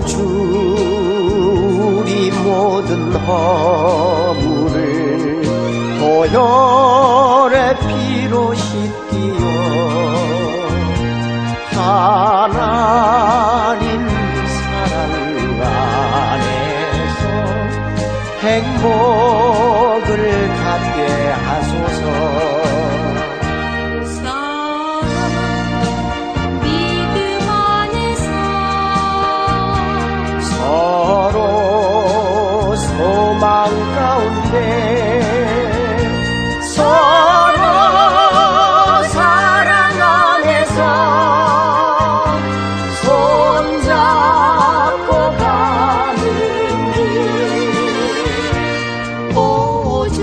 주 우리 모든 허물을 보혈의 피로 씻기어 하나님 사랑 안에서 행복을 갖게 하소서. 소망 가운데 서로 사랑 안에서 손잡고 가는 길. 오주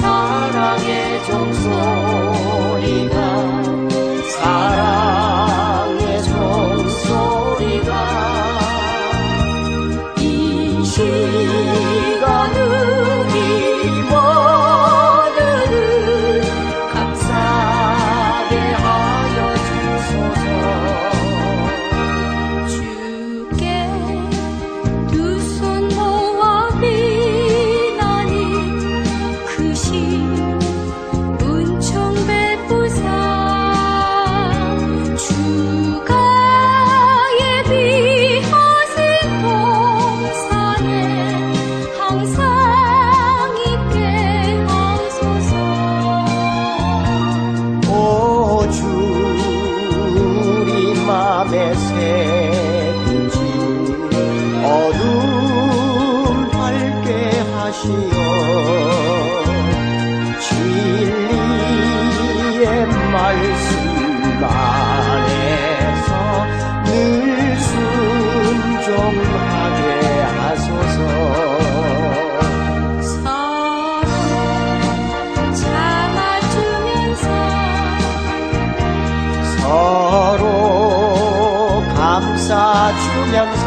사랑의 종소리가 사랑의 종소리가 시간 우리 모두를 감사하게 하여 주소서. 주께 두 손 모아 비나니 크신 은총 베푸사 주가 예비하신 동산에 항상 있게 하소서. 오 주 우리 맘에 새빛이 어둠 밝게 하시어 진리의 말씀 안에서 늘 순종하게 하소서. 서로 감싸주면서